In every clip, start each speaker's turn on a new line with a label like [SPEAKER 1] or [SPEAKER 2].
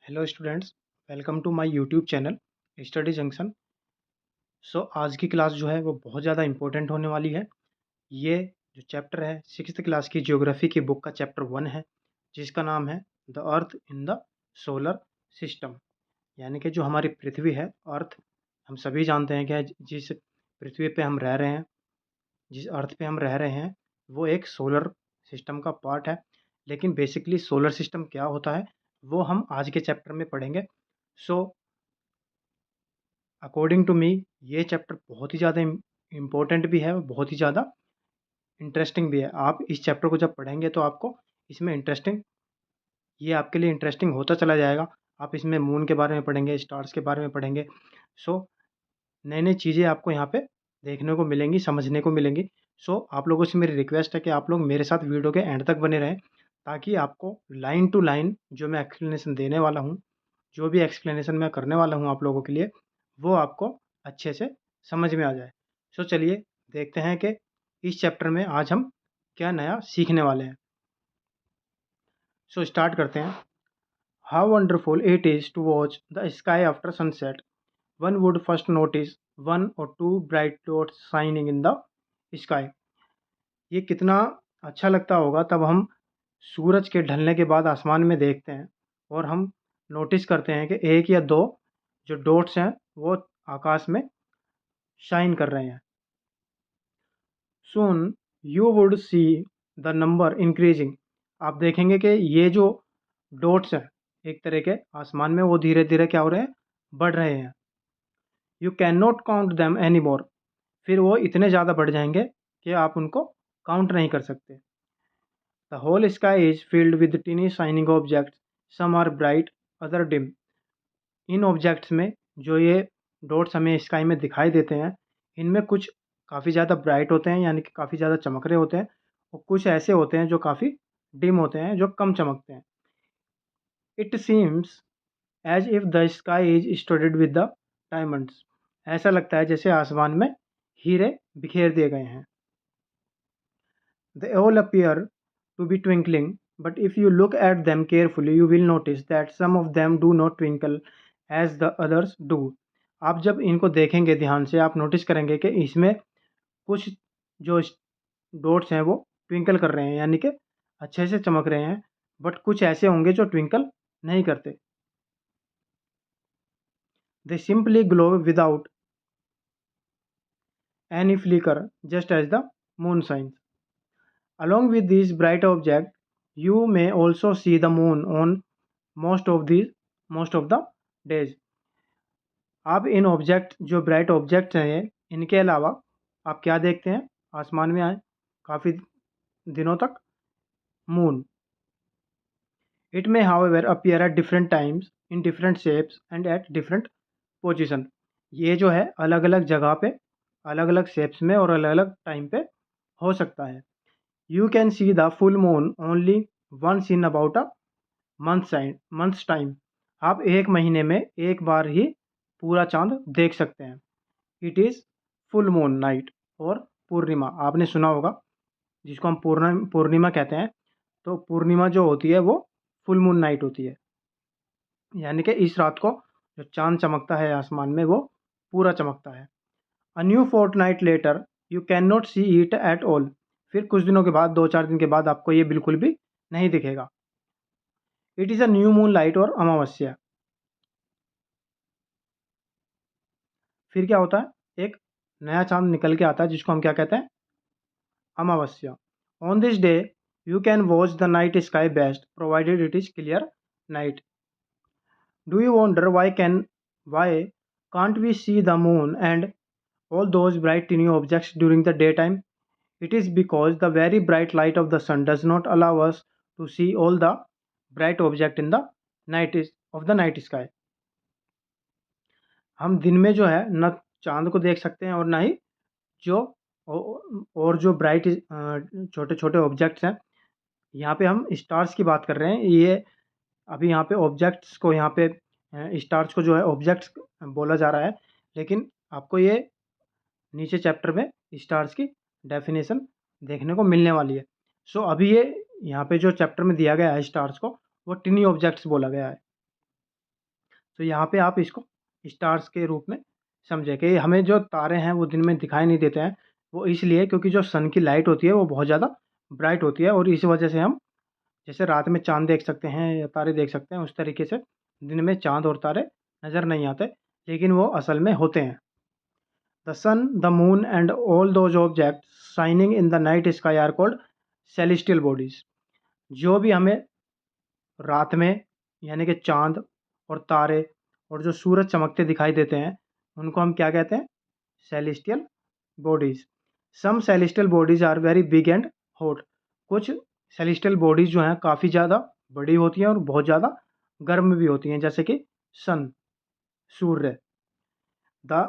[SPEAKER 1] Hello students, welcome to my YouTube channel study junction. आज की class जो है वो बहुत ज़्यादा इंपॉर्टेंट होने वाली है। ये जो चैप्टर है सिक्स्थ क्लास की ज्योग्राफी की बुक का चैप्टर 1 है, जिसका नाम है the earth in the solar system. यानी कि जो हमारी पृथ्वी है अर्थ, हम सभी जानते हैं कि जिस पृथ्वी पे हम रह रहे हैं, जिस अर्थ पे हम रह रहे हैं, वो एक सोलर सिस्टम का पार्ट है। लेकिन बेसिकली सोलर सिस्टम क्या होता है वो हम आज के चैप्टर में पढ़ेंगे। सो अकॉर्डिंग टू मी ये चैप्टर बहुत ही ज़्यादा इम्पोर्टेंट भी है और बहुत ही ज़्यादा इंटरेस्टिंग भी है। आप इस चैप्टर को जब पढ़ेंगे तो आपको इसमें ये आपके लिए इंटरेस्टिंग होता चला जाएगा। आप इसमें मून के बारे में पढ़ेंगे, स्टार्स के बारे में पढ़ेंगे। सो नई नई चीज़ें आपको यहाँ पे देखने को मिलेंगी, समझने को मिलेंगी। आप लोगों से मेरी रिक्वेस्ट है कि आप लोग मेरे साथ वीडियो के एंड तक बने रहें, ताकि आपको लाइन टू लाइन जो मैं एक्सप्लेनेशन देने वाला हूँ, जो भी एक्सप्लेनेशन मैं करने वाला हूँ आप लोगों के लिए, वो आपको अच्छे से समझ में आ जाए। चलिए देखते हैं कि इस चैप्टर में आज हम क्या नया सीखने वाले हैं। स्टार्ट करते हैं। How wonderful it is to watch the sky after sunset. One would first notice one or two bright dots shining in the sky. ये कितना अच्छा लगता होगा तब हम सूरज के ढलने के बाद आसमान में देखते हैं और हम नोटिस करते हैं कि एक या दो जो डॉट्स हैं वो आकाश में शाइन कर रहे हैं। Soon you would see the number increasing। आप देखेंगे कि ये जो डॉट्स हैं एक तरह के आसमान में, वो धीरे धीरे क्या हो रहे हैं, बढ़ रहे हैं। You can not count them any more. फिर वो इतने ज़्यादा बढ़ जाएंगे कि आप उनको काउंट नहीं कर सकते। The whole sky is filled with tiny shining objects, some are bright other dim. इन ऑब्जेक्ट्स में जो ये डॉट्स हमें स्काई में दिखाई देते हैं, इनमें कुछ काफ़ी ज़्यादा ब्राइट होते हैं, यानी कि काफ़ी ज़्यादा चमक रहे होते हैं, और कुछ ऐसे होते हैं जो काफ़ी डिम होते हैं, जो कम चमकते हैं। It seems as if the sky is studded with the diamonds. ऐसा लगता है जैसे आसमान में हीरे बिखेर दिए गए हैं। They all appear to be twinkling, but if you look at them carefully, you will notice that some of them do not twinkle as the others do। आप जब इनको देखेंगे ध्यान से, आप नोटिस करेंगे कि इसमें कुछ जो डॉट्स हैं वो ट्विंकल कर रहे हैं, यानी कि अच्छे से चमक रहे हैं, बट कुछ ऐसे होंगे जो ट्विंकल नहीं करते। They simply glow without any flicker, just as the moon shines। Along with these bright objects, you may also see the moon on most of the days। आप इन ऑब्जेक्ट जो ब्राइट ऑब्जेक्ट्स हैं, इनके अलावा आप क्या देखते हैं आसमान में आए काफ़ी दिनों तक? Moon. It may however appear at different times in different shapes and at different position. ये जो है अलग अलग जगह पे, अलग अलग शेप्स में और अलग अलग टाइम पे हो सकता है। You can see the full moon only once in about a months time. आप एक महीने में एक बार ही पूरा चांद देख सकते हैं। It is full moon night और पूर्णिमा। आपने सुना होगा, जिसको हम पूर्णिमा कहते हैं। तो पूर्णिमा जो होती है वो फुल मून नाइट होती है, यानी कि इस रात को जो चांद चमकता है आसमान में वो पूरा चमकता है। A new fortnight later you can not see it at all. फिर कुछ दिनों के बाद, 2-4 दिन के बाद, आपको ये बिल्कुल भी नहीं दिखेगा। It is a new moon light और अमावस्या। फिर क्या होता है, एक नया चांद निकल के आता है, जिसको हम क्या कहते हैं, अमावस्या। On this day you can watch the night sky best provided it is clear night. Do you wonder why can't we see the moon and all those bright tiny objects during the daytime? It is because the very bright light of the sun does not allow us to see all the bright object in the night sky। हम दिन में जो है न चांद को देख सकते हैं और ना ही जो और जो ब्राइट छोटे छोटे ऑब्जेक्ट्स हैं। यहाँ पे हम स्टार्स की बात कर रहे हैं। ये अभी यहाँ पे ऑब्जेक्ट्स को, यहाँ पे स्टार्स को जो है ऑब्जेक्ट्स बोला जा रहा है, लेकिन आपको ये नीचे चैप्टर में स्टार्स की डेफिनेशन देखने को मिलने वाली है। अभी ये यहाँ पे जो चैप्टर में दिया गया है स्टार्स को, वो टिनी ऑब्जेक्ट्स बोला गया है। तो यहाँ पे आप इसको स्टार्स के रूप में समझें कि हमें जो तारे हैं वो दिन में दिखाई नहीं देते हैं, वो इसलिए क्योंकि जो सन की लाइट होती है वो बहुत ज़्यादा ब्राइट होती है, और इस वजह से हम जैसे रात में चाँद देख सकते हैं या तारे देख सकते हैं, उस तरीके से दिन में चाँद और तारे नज़र नहीं आते, लेकिन वो असल में होते हैं। The sun, the moon and all those objects shining in the night sky are called celestial bodies. जो भी हमें रात में यानी कि चाँद और तारे और जो सूरज चमकते दिखाई देते हैं, उनको हम क्या कहते हैं? Celestial bodies. Some celestial bodies are very big and hot. कुछ सेलेस्टियल बॉडीज़ जो हैं काफ़ी ज़्यादा बड़ी होती हैं और बहुत ज़्यादा गर्म भी होती हैं, जैसे कि सन, सूर्य। The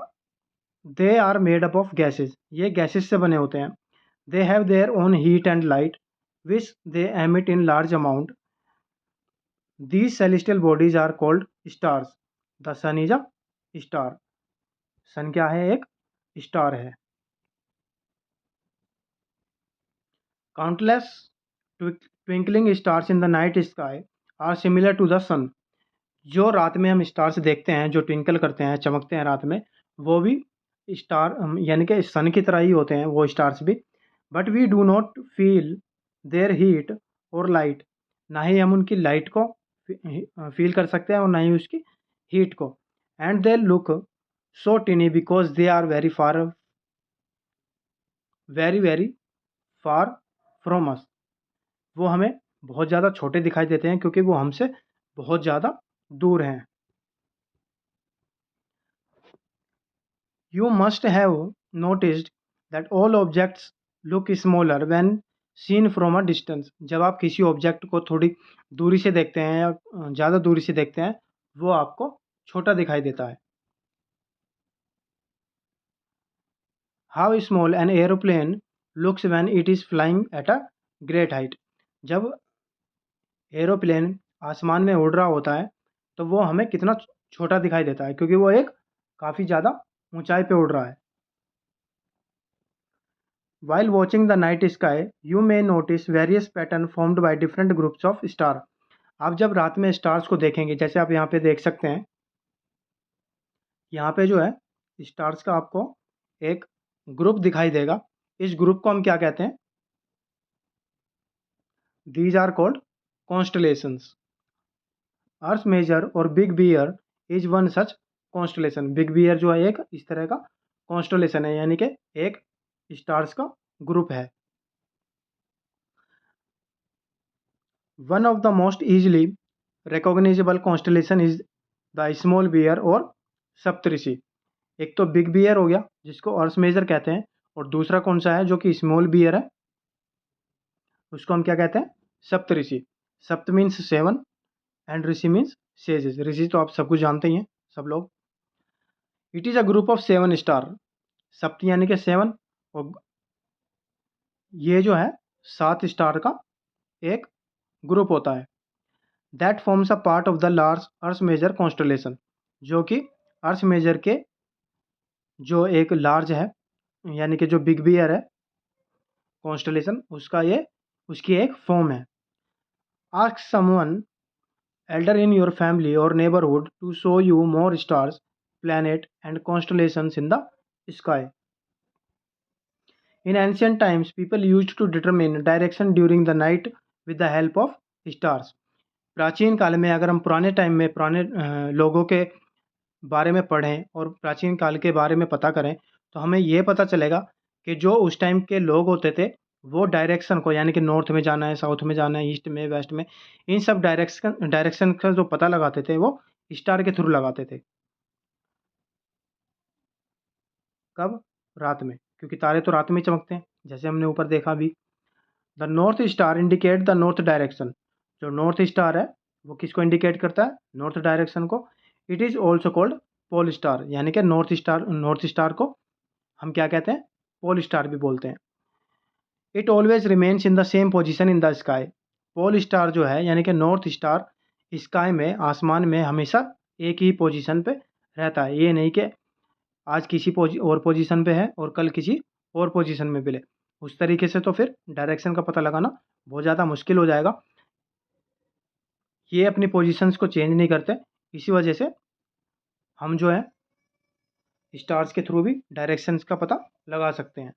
[SPEAKER 1] they are made up of gases. ये गैसेज़ से बने होते हैं। They have their own heat and light which they emit in large amount. These celestial bodies are called stars. The sun is a star. सन क्या है? एक star है। Countless twinkling stars in the night sky are similar to the sun. जो रात में हम stars देखते हैं, जो ट्विंकल करते हैं, चमकते हैं रात में, वो भी स्टार यानी कि सन की तरह ही होते हैं वो स्टार्स भी। But we do not feel their heat और लाइट। ना ही हम उनकी लाइट को फील कर सकते हैं और ना ही उसकी हीट को। And they look so tiny because they are very very far from us. वो हमें बहुत ज़्यादा छोटे दिखाई देते हैं क्योंकि वो हमसे बहुत ज़्यादा दूर हैं। You must have noticed that all objects look smaller when seen from a distance. जब आप किसी ऑब्जेक्ट को थोड़ी दूरी से देखते हैं या ज़्यादा दूरी से देखते हैं, वो आपको छोटा दिखाई देता है। How small an aeroplane looks when it is flying at a great height. जब एरोप्लेन आसमान में उड़ रहा होता है, तो वो हमें कितना छोटा दिखाई देता है क्योंकि वो एक काफ़ी ज़्यादा ऊंचाई पे उड़ रहा है। While watching the night sky, you may notice various patterns formed by different groups of stars. आप जब रात में स्टार्स को देखेंगे, जैसे आप यहाँ पे देख सकते हैं, यहाँ पे जो है स्टार्स का आपको एक ग्रुप दिखाई देगा। इस ग्रुप को हम क्या कहते हैं? These are called constellations. Ursa major और big bear is one such constellation. Big bear जो है एक इस तरह का कॉन्स्टलेशन है, यानी कि एक स्टार्स का ग्रुप है। One of the most easily recognizable constellation is the small bear और सप्तऋषि। एक तो बिग बियर हो गया जिसको अर्थ मेजर कहते हैं, और दूसरा कौन सा है जो कि स्मॉल बियर है, उसको हम क्या कहते हैं? Saptarishi. Sapt means 7 and rishi means sages. ऋषि तो आप सब कुछ जानते ही हैं, सब लोग। It is a group of 7 star. सप्त यानी कि 7, और ये जो है 7 स्टार का एक ग्रुप होता है। That forms a part of the large earth major constellation, जो कि अर्थ मेजर के जो एक लार्ज है यानी कि जो बिग बियर है कॉन्स्टलेशन, उसका ये उसकी एक फॉर्म है। Ask someone elder in your family or neighbourhood to show you more stars, planet and constellations in the sky. In ancient times, people used to determine direction during the night with the help of stars. प्राचीन काल में अगर हम पुराने time में पुराने लोगों के बारे में पढ़ें और प्राचीन काल के बारे में पता करें, तो हमें ये पता चलेगा कि जो उस टाइम के लोग होते थे, वो डायरेक्शन को यानी कि नॉर्थ में जाना है, साउथ में जाना है, ईस्ट में, वेस्ट में, इन सब डायरेक्शन का जो पता लगाते थे वो स्टार के थ्रू लगाते थे। कब? रात में, क्योंकि तारे तो रात में ही चमकते हैं, जैसे हमने ऊपर देखा अभी। The north star indicate the north direction. जो नॉर्थ स्टार है वो किसको इंडिकेट करता है? नॉर्थ डायरेक्शन को। It is also called pole star, यानी कि नॉर्थ स्टार को हम क्या कहते हैं? पोल स्टार भी बोलते हैं। It always remains in the same position in the sky. Pole star जो है यानी कि नॉर्थ स्टार स्काई में, आसमान में हमेशा एक ही पोजिशन पे रहता है। ये नहीं कि आज किसी और पोजीशन पे है और कल किसी और पोजीशन में मिले। उस तरीके से तो फिर डायरेक्शन का पता लगाना बहुत ज़्यादा मुश्किल हो जाएगा। ये अपनी पोजीशंस को चेंज नहीं करते, इसी वजह से हम जो है स्टार्स के थ्रू भी डायरेक्शंस का पता लगा सकते हैं।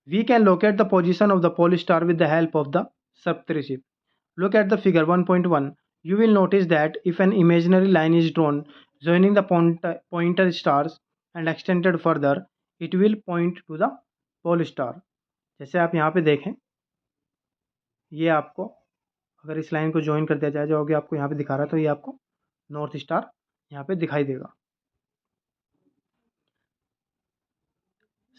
[SPEAKER 1] We can locate the position of the pole star with the help of the Saptarishi. Look at the figure 1.1. You will notice that if an imaginary line is drawn joining the pointer stars and extended further, it will point to the pole star. जैसे आप यहाँ पे देखें, ये आपको अगर इस line को ज्वाइन कर दिया जाए, जो कि आपको यहाँ पे दिखा रहा है, तो ये आपको नॉर्थ स्टार यहाँ पे दिखाई देगा।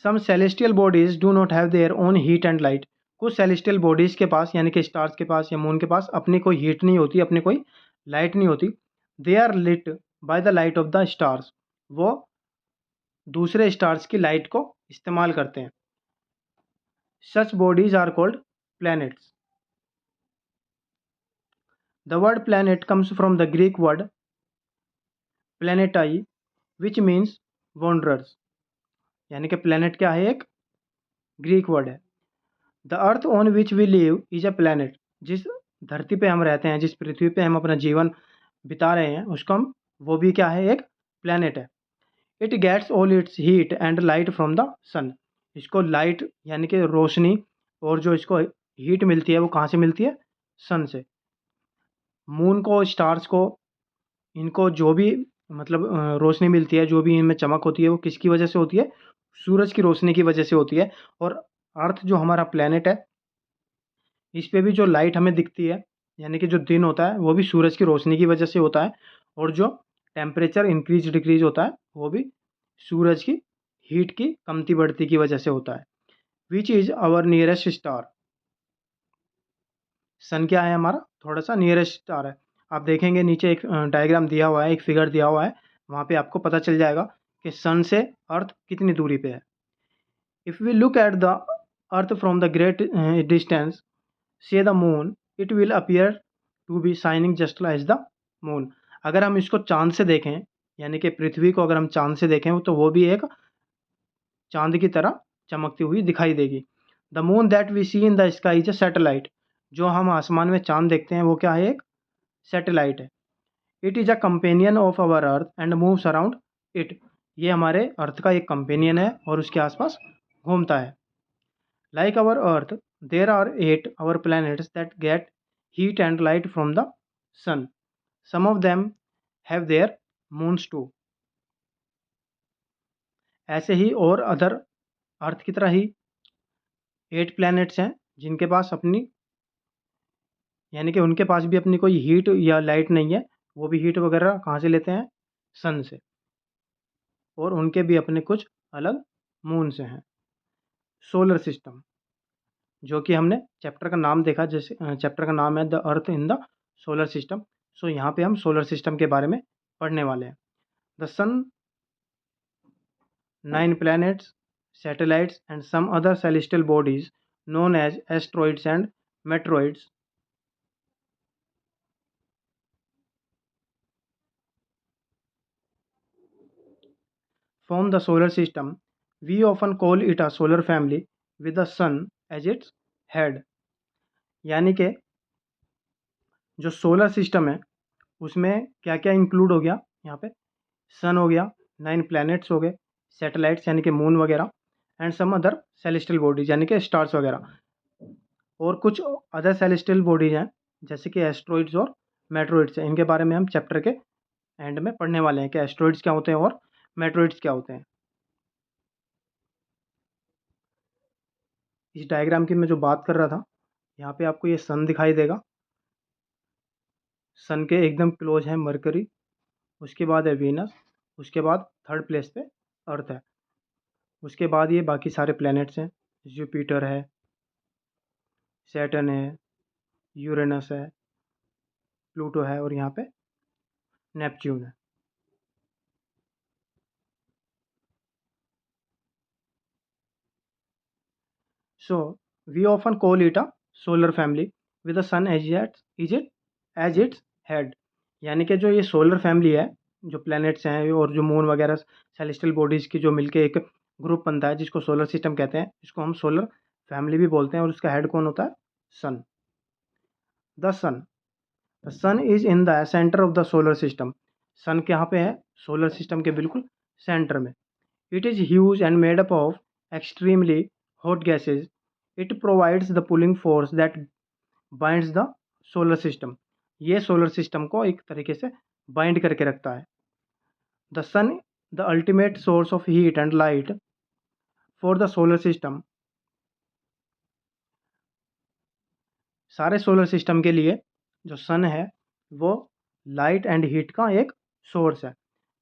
[SPEAKER 1] Some celestial bodies do not have their own heat and light. कुछ सेलेस्टियल बॉडीज के पास यानी कि स्टार्स के पास या मून के पास अपनी कोई हीट नहीं होती, अपनी कोई लाइट नहीं होती। They are lit by the light of the stars. वो दूसरे स्टार्स की लाइट को इस्तेमाल करते हैं। Such bodies are called planets. The word planet comes from the Greek word planetai which means wanderers. यानी कि प्लैनेट क्या है, एक ग्रीक वर्ड है। The earth on which we live is a planet. जिस धरती पे हम रहते हैं, जिस पृथ्वी पे हम अपना जीवन बिता रहे हैं, उसको हम, वो भी क्या है, एक प्लैनेट है। It gets all its heat and light from the sun. इसको लाइट यानी कि रोशनी और जो इसको हीट मिलती है वो कहाँ से मिलती है, सन से। मून को, स्टार्स को, इनको जो भी मतलब रोशनी मिलती है, जो भी इनमें चमक होती है, वो किसकी वजह से होती है, सूरज की रोशनी की वजह से होती है। और अर्थ जो हमारा प्लैनेट है, इस पे भी जो लाइट हमें दिखती है यानी कि जो दिन होता है, वो भी सूरज की रोशनी की वजह से होता है। और जो टेम्परेचर इंक्रीज डिक्रीज होता है, वो भी सूरज की हीट की कमती बढ़ती की वजह से होता है। Which is our nearest star. Sun क्या है हमारा थोड़ा सा नियरेस्ट स्टार है। आप देखेंगे नीचे एक डायग्राम दिया हुआ है, एक फिगर दिया हुआ है, वहाँ पे आपको पता चल जाएगा कि सन से अर्थ कितनी दूरी पे है। If we look at the earth from the great distance से the moon, it will appear to be shining just like the moon. अगर हम इसको चांद से देखें, यानी कि पृथ्वी को अगर हम चांद से देखें, तो वो भी एक चांद की तरह चमकती हुई दिखाई देगी। The moon that we see in the sky is a satellite. जो हम आसमान में चांद देखते हैं वो क्या है, एक सैटेलाइट है। It is a companion of our earth and moves around it. ये हमारे अर्थ का एक कंपेनियन है और उसके आसपास घूमता है। Like our earth, there are 8 our planets that get heat and light from the sun. Some of them have their moons too. ऐसे ही और अदर अर्थ की तरह ही 8 प्लैनेट्स हैं जिनके पास अपनी, यानी कि उनके पास भी अपनी कोई हीट या लाइट नहीं है। वो भी हीट वगैरह कहाँ से लेते हैं, सन से। और उनके भी अपने कुछ अलग मून से हैं। सोलर सिस्टम, जो कि हमने चैप्टर का नाम देखा, जैसे चैप्टर का नाम है the earth in the solar system. So यहाँ पे हम सोलर सिस्टम के बारे में पढ़ने वाले हैं। The sun, 9 planets, satellites and some other celestial bodies known as asteroids and meteoroids form the solar system. We often call it a solar family with the sun as its head. यानी कि जो solar system है उसमें क्या क्या include हो गया, यहाँ पे सन हो गया, 9 प्लैनेट्स हो गए, सैटेलाइट्स यानी कि मून वगैरह, and some other celestial bodies यानी कि स्टार्स वगैरह। और कुछ अदर सेलेस्टियल बॉडीज हैं जैसे कि एस्ट्रॉइड्स और मेट्रोइड्स हैं। इनके बारे में हम चैप्टर के एंड में पढ़ने वाले हैं कि एस्ट्रॉइड्स क्या होते हैं और मेट्रोइड्स क्या होते हैं। इस डायग्राम की मैं जो बात कर रहा था, यहाँ पे आपको ये सन दिखाई देगा। सन के एकदम क्लोज है मरकरी, उसके बाद है वीनस, उसके बाद थर्ड प्लेस पे अर्थ है, उसके बाद ये बाकी सारे प्लैनेट्स हैं। जुपिटर है, सैटर्न है, यूरेनस है, प्लूटो है और यहाँ पे नेपच्यून है। So we often call it a solar family with the sun as its head। यानी कि जो ये सोलर फैमिली है, जो प्लैनेट्स हैं और जो मून वगैरह सेलेस्टियल बॉडीज़ की जो मिलके एक ग्रुप बनता है जिसको सोलर सिस्टम कहते हैं, इसको हम सोलर फैमिली भी बोलते हैं। और उसका हेड कौन होता है, sun. The sun, the sun is in the centre of the solar system. Sun कहाँ पे है? सोलर सिस्टम के बिल्कुल सेंटर में। It is huge and made up of extremely hot gases. It provides the pulling force that binds the solar system. ये solar system को एक तरीके से बाइंड करके रखता है। The sun the ultimate source of heat and light for the solar system. सारे solar system के लिए जो सन है वो लाइट एंड हीट का एक सोर्स है।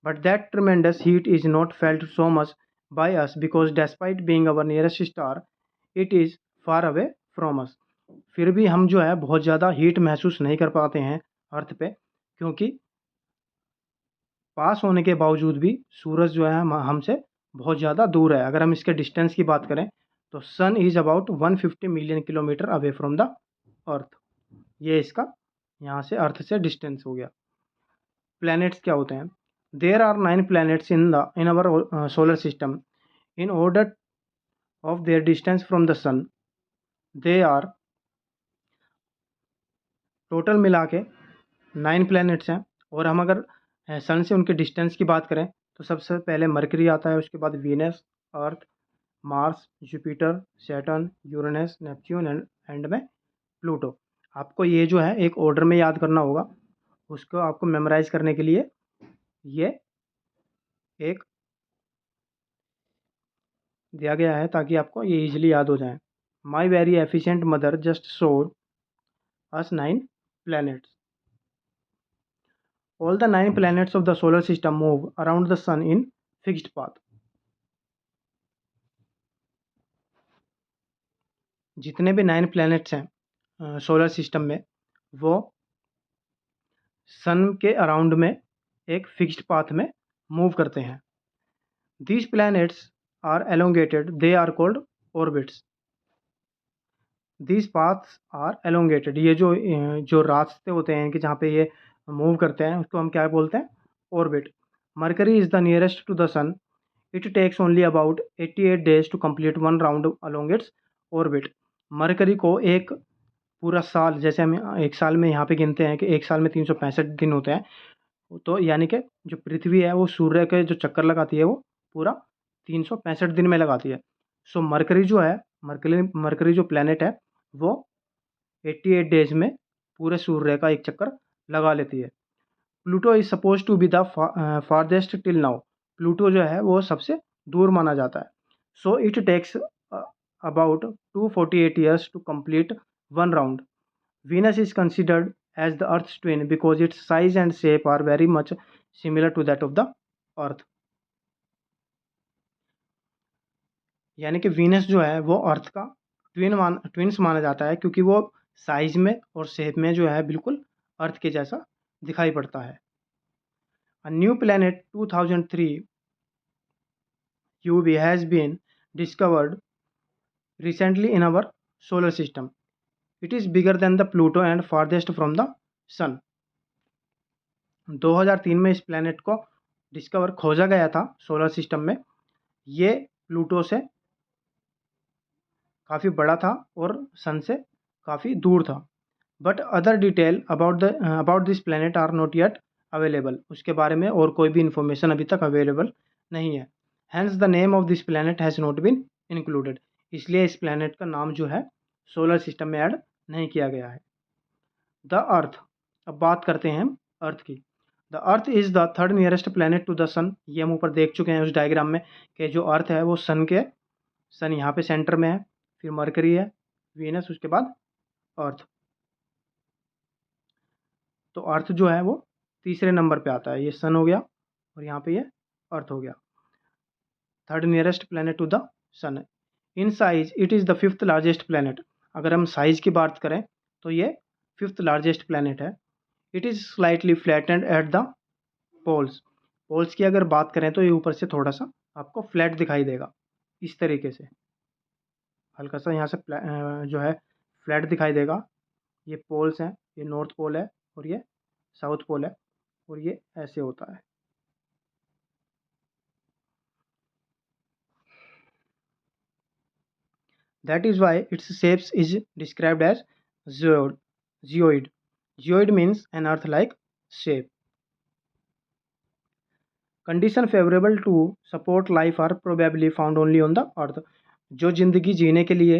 [SPEAKER 1] But that tremendous heat is not felt so much by us because despite being our nearest star it is far away from अस। फिर भी हम जो है बहुत ज़्यादा हीट महसूस नहीं कर पाते हैं अर्थ पे, क्योंकि पास होने के बावजूद भी सूरज जो है हमसे बहुत ज़्यादा दूर है। अगर हम इसके डिस्टेंस की बात करें तो sun is about 150 million kilometre away from the earth. ये इसका यहाँ से अर्थ से डिस्टेंस हो गया। प्लैनेट्स क्या होते हैं? There are 9 planets in our solar system. In order of their distance from the sun they are, total मिला के 9 प्लैनेट्स हैं। और हम अगर सन से उनके डिस्टेंस की बात करें तो सबसे पहले मरकरी आता है, उसके बाद Venus, earth, Mars, Jupiter, Saturn, Uranus, Neptune and में प्लूटो। आपको ये जो है एक ऑर्डर में याद करना होगा। उसको आपको मेमोराइज करने के लिए ये एक दिया गया है ताकि आपको ये इजीली याद हो जाए। My very efficient mother just showed us 9 planets. All the 9 planets of the solar system move around the sun in fixed path. जितने भी 9 planets हैं सोलर सिस्टम में, वो सन के अराउंड में एक फिक्स्ड पाथ में मूव करते हैं। These planets are elongated, they are called orbits. These paths are elongated. ये जो रास्ते होते हैं कि जहाँ पे ये मूव करते हैं उसको हम क्या बोलते हैं? Orbit. Mercury is the nearest to the sun. It takes only about 88 days to complete one round along its orbit. Mercury को एक पूरा साल, जैसे हम एक साल में यहाँ पे गिनते हैं कि एक साल में 365 दिन होते हैं, तो यानी कि जो पृथ्वी है वो सूर्य के जो चक्कर लगाती है वो पूरा 365 दिन में लगाती है। सो मरकरी जो है, मरकरी जो प्लैनेट है वो 88 डेज में पूरे सूर्य का एक चक्कर लगा लेती है। Pluto is suppose to be the farthest till now. Pluto जो है वो सबसे दूर माना जाता है। So it takes about 248 years to complete one round. Venus is considered as the earth's twin because its size and shape are very much similar to that of the earth. यानी कि वीनस जो है वो अर्थ का twins माना जाता है, क्योंकि वो साइज में और शेप में जो है बिल्कुल अर्थ के जैसा दिखाई पड़ता है। A new planet 2003 UV has been discovered recently in our solar system. It is bigger than the Pluto and farthest from the sun. 2003 में इस प्लैनेट को खोजा गया था सोलर सिस्टम में। ये प्लूटो से काफ़ी बड़ा था और सन से काफ़ी दूर था। But other detail about this planet are not yet available. उसके बारे में और कोई भी इंफॉर्मेशन अभी तक अवेलेबल नहीं है। Hence the name of this planet has not been included. इसलिए इस प्लैनेट का नाम जो है सोलर सिस्टम में ऐड नहीं किया गया है। द अर्थ, अब बात करते हैं हम अर्थ की। The earth is the third nearest planet to the sun. ये हम ऊपर देख चुके हैं उस डायग्राम में कि जो अर्थ है वो सन यहाँ पे सेंटर में है, फिर मरकरी है, वीनस, उसके बाद अर्थ। तो अर्थ जो है वो तीसरे नंबर पे आता है। ये सन हो गया और यहाँ पे ये अर्थ हो गया। Third nearest planet to the sun. In size it is the fifth largest planet. अगर हम साइज की बात करें तो ये फिफ्थ लार्जेस्ट प्लैनेट है। It is slightly flattened at the poles. Poles की अगर बात करें तो ये ऊपर से थोड़ा सा आपको फ्लैट दिखाई देगा, इस तरीके से हल्का सा यहाँ से जो है फ्लैट दिखाई देगा। ये पोल्स हैं, ये नॉर्थ पोल है और ये साउथ पोल है, और ये ऐसे होता है। That is why its shapes is described as geoid. Geoid means an earth-like shape. Condition favourable to support life are probably found only on the earth. जो ज़िंदगी जीने के लिए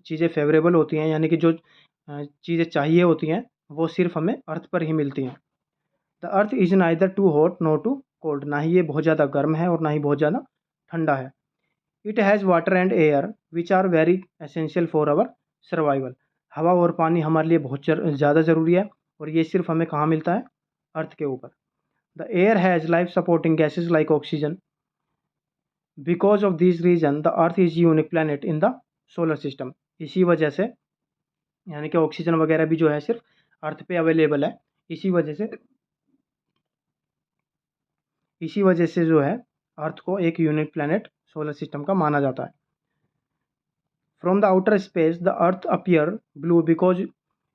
[SPEAKER 1] चीज़ें फेवरेबल होती हैं, यानी कि जो चीज़ें चाहिए होती हैं, वो सिर्फ हमें अर्थ पर ही मिलती हैं। The earth is neither too hot not too cold, ना ही ये बहुत ज़्यादा गर्म है और ना ही बहुत ज़्यादा ठंडा है। It has water and air which are very essential for our survival. हवा और पानी हमारे लिए बहुत ज़्यादा ज़रूरी है, और ये सिर्फ हमें कहाँ मिलता है? अर्थ के ऊपर। The air has life supporting gases like oxygen. Because of this reason the earth is unique planet in the solar system. इसी वजह से, यानी कि ऑक्सीजन वगैरह भी जो है सिर्फ अर्थ पे अवेलेबल है। इसी वजह से जो है अर्थ को एक यूनिक प्लैनेट सोलर सिस्टम का माना जाता है। From the outer space the earth appear blue because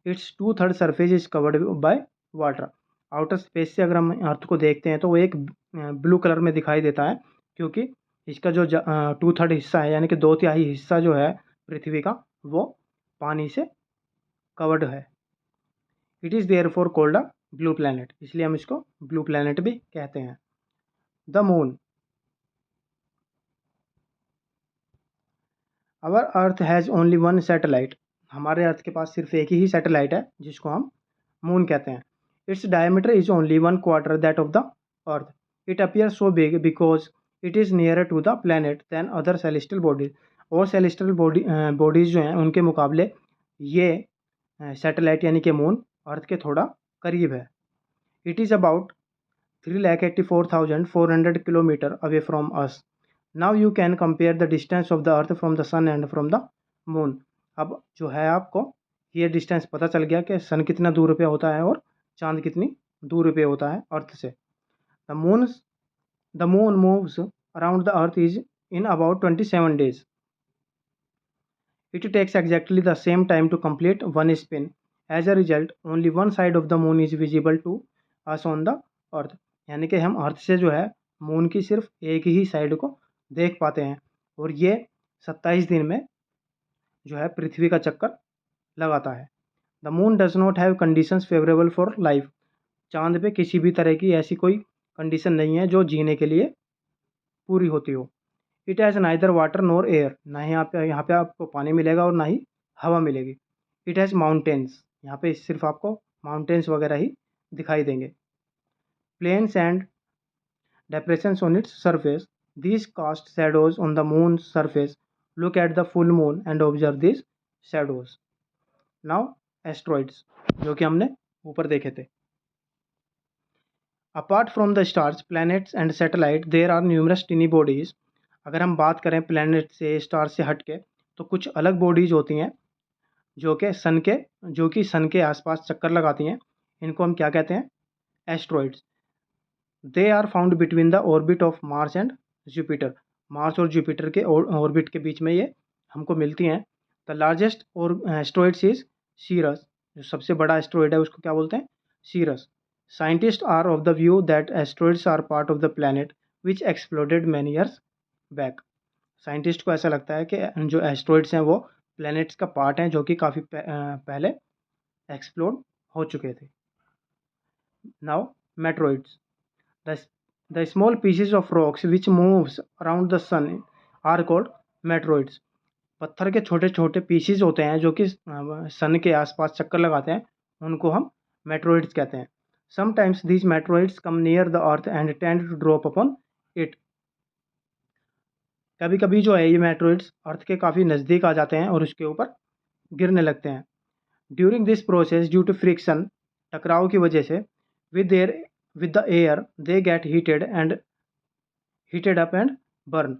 [SPEAKER 1] it's 2/3 surface is covered by water. Outer space से अगर हम अर्थ को देखते हैं तो वो एक ब्लू कलर में दिखाई देता है, क्योंकि इसका जो 2/3 हिस्सा है, यानी कि 2/3 हिस्सा जो है पृथ्वी का, वो पानी से कवर्ड है। It is therefore called a blue planet, इसलिए हम इसको ब्लू प्लैनेट भी कहते हैं। The moon. Our earth has only one satellite. हमारे अर्थ के पास सिर्फ एक ही सैटेलाइट है, जिसको हम मून कहते हैं। Its diameter is only 1/4 that of the earth. It appear so big because it is nearer to the planet than other celestial bodies. और सेलेस्टियल बॉडीज़ जो हैं उनके मुकाबले ये सैटेलाइट यानी कि मून अर्थ के थोड़ा करीब है। It is about 3,84,400 kilometre away from us. Now you can compare the distance of the earth from the sun and from the moon. अब जो है आपको ये डिस्टेंस पता चल गया कि सन कितना दूर पे होता है और चांद कितनी दूर पे होता है अर्थ से। The moon moves around the earth is in about 27 days. It takes exactly the same time to complete one spin. As a result, only one side of the moon is visible to us on the earth. यानी कि हम अर्थ से जो है moon की सिर्फ एक ही side को देख पाते हैं, और ये 27 दिन में जो है पृथ्वी का चक्कर लगाता है। The moon does not have conditions favourable for life. चांद पे किसी भी तरह की ऐसी कोई कंडीशन नहीं है जो जीने के लिए पूरी होती हो। It has neither water nor air. ना ही यहाँ पे आपको पानी मिलेगा और ना ही हवा मिलेगी। It has mountains. यहाँ पे सिर्फ आपको माउंटेन्स वगैरह ही दिखाई देंगे। Plains and depressions on its surface. These cast shadows on the moon's surface. Look at the full moon and observe these shadows. Now asteroids, जो कि हमने ऊपर देखे थे। Apart from the stars, planets and satellite, there are numerous tiny bodies. अगर हम बात करें प्लैनेट से, स्टार से हट के, तो कुछ अलग बॉडीज होती हैं जो कि सन के आसपास चक्कर लगाती हैं। इनको हम क्या कहते हैं? Asteroids. They are found between the orbit of Mars and Jupiter. Mars और जुपिटर के ऑर्बिट के बीच में ये हमको मिलती हैं। The largest of asteroids is Ceres. जो सबसे बड़ा एस्ट्रॉइड है उसको क्या बोलते हैं? Ceres. Scientist are of the view that asteroids are part of the planet which exploded many years back. Scientist को ऐसा लगता है कि जो एस्ट्रॉइड्स हैं वो प्लैनेट्स का पार्ट हैं जो कि काफ़ी पहले एक्सप्लोड हो चुके थे। Now meteoroids. The small pieces of rocks which moves around the sun are called meteoroids. पत्थर के छोटे छोटे पीसीज होते हैं जो कि सन के आसपास चक्कर लगाते हैं, उनको हम मेट्रोइड्स कहते हैं। Sometimes these meteoroids come near the earth and tend to drop upon it. कभी कभी जो है ये मेट्रोइड्स अर्थ के काफ़ी नज़दीक आ जाते हैं और उसके ऊपर गिरने लगते हैं। During this process due to friction, टकराव की वजह से, with the air they get heated up and burn.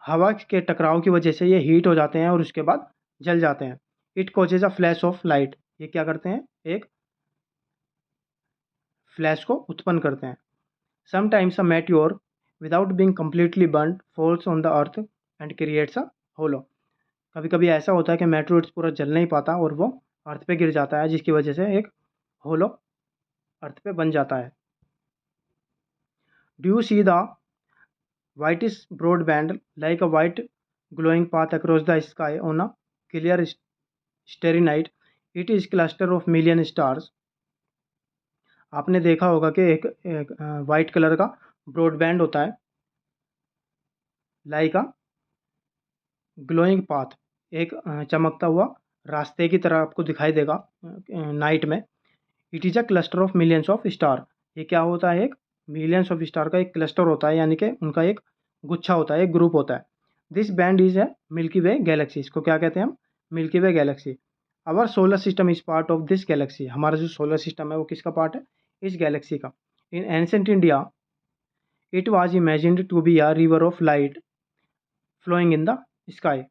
[SPEAKER 1] हवा के टकराव की वजह से ये हीट हो जाते हैं और उसके बाद जल जाते हैं। It causes a flash of light. ये क्या करते हैं? एक फ्लैश को उत्पन्न करते हैं। Sometimes a meteor without being completely burn falls on the earth and creates a hollow. कभी कभी ऐसा होता है कि मेट्रोइड्स पूरा जल नहीं पाता और वो अर्थ पे गिर जाता है, जिसकी वजह से एक होलो अर्थ पे बन जाता है। Do you see the whitish broadband like a white glowing path across the sky on a clear starry night? It is cluster of million stars. आपने देखा होगा कि एक वाइट कलर का ब्रॉडबैंड होता है लाइक अ ग्लोइंग पाथ, एक चमकता हुआ रास्ते की तरह आपको दिखाई देगा नाइट में। It is a cluster of millions of star, ये क्या होता है, एक मिलियंस ऑफ स्टार का एक क्लस्टर होता है, यानी कि उनका एक गुच्छा होता है, एक ग्रुप होता है। This band is a Milky Way galaxy, इसको क्या कहते हैं हम, Milky Way galaxy. Our solar system is part of this galaxy, हमारा जो सोलर सिस्टम है वो किसका पार्ट है, इस गैलेक्सी का। In ancient India it was imagined to be a river of light flowing in the sky,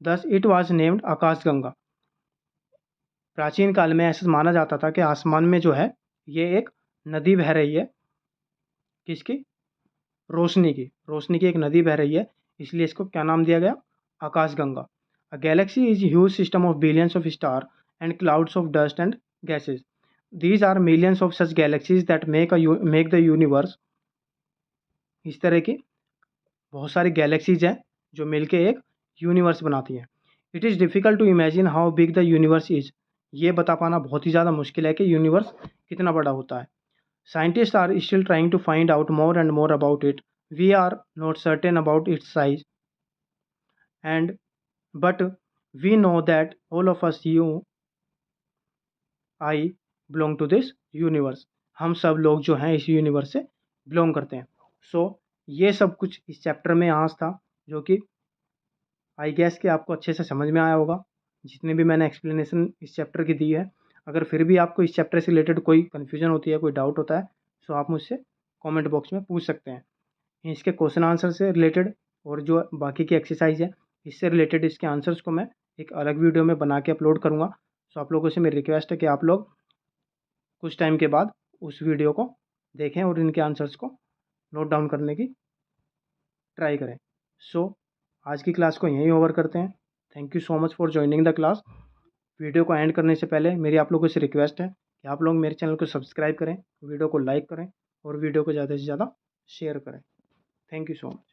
[SPEAKER 1] thus it was named Akashganga. प्राचीन काल में ऐसा माना जाता था कि आसमान में जो है ये एक नदी बह रही है, किसकी, रोशनी की एक नदी बह रही है, इसलिए इसको क्या नाम दिया गया, आकाशगंगा। A galaxy is huge system of billions of star and clouds of dust and gases, these are millions of such galaxies that make the universe. इस तरह की बहुत सारी गैलेक्सीज हैं जो मिलके एक यूनिवर्स बनाती हैं। It is difficult to imagine how big the universe is, ये बता पाना बहुत ही ज़्यादा मुश्किल है कि यूनिवर्स कितना बड़ा होता है। Scientist are still trying to find out more and more about it, we are not certain about its size and but we know that all of us, you I, belong to this universe, हम सब लोग जो हैं इस universe से belong करते हैं। सो ये सब कुछ इस चैप्टर में आज था, जो कि आई गेस कि आपको अच्छे से समझ में आया होगा, जितने भी मैंने एक्सप्लेनेशन इस चैप्टर की दी है। अगर फिर भी आपको इस चैप्टर से रिलेटेड कोई कन्फ्यूजन होती है, कोई डाउट होता है, तो आप मुझसे कमेंट बॉक्स में पूछ सकते हैं। इसके क्वेश्चन आंसर से रिलेटेड और जो बाकी की एक्सरसाइज है इससे रिलेटेड, इसके आंसर्स को मैं एक अलग वीडियो में बना के अपलोड करूँगा। सो आप लोगों से मेरी रिक्वेस्ट है कि आप लोग कुछ टाइम के बाद उस वीडियो को देखें और इनके आंसर्स को नोट डाउन करने की ट्राई करें। सो आज की क्लास को यहीं ओवर करते हैं। Thank you so much for joining the class. Video को एंड करने से पहले मेरी आप लोगों से रिक्वेस्ट है कि आप लोग मेरे चैनल को सब्सक्राइब करें, वीडियो को लाइक करें और वीडियो को ज़्यादा से ज़्यादा शेयर करें। Thank you so much.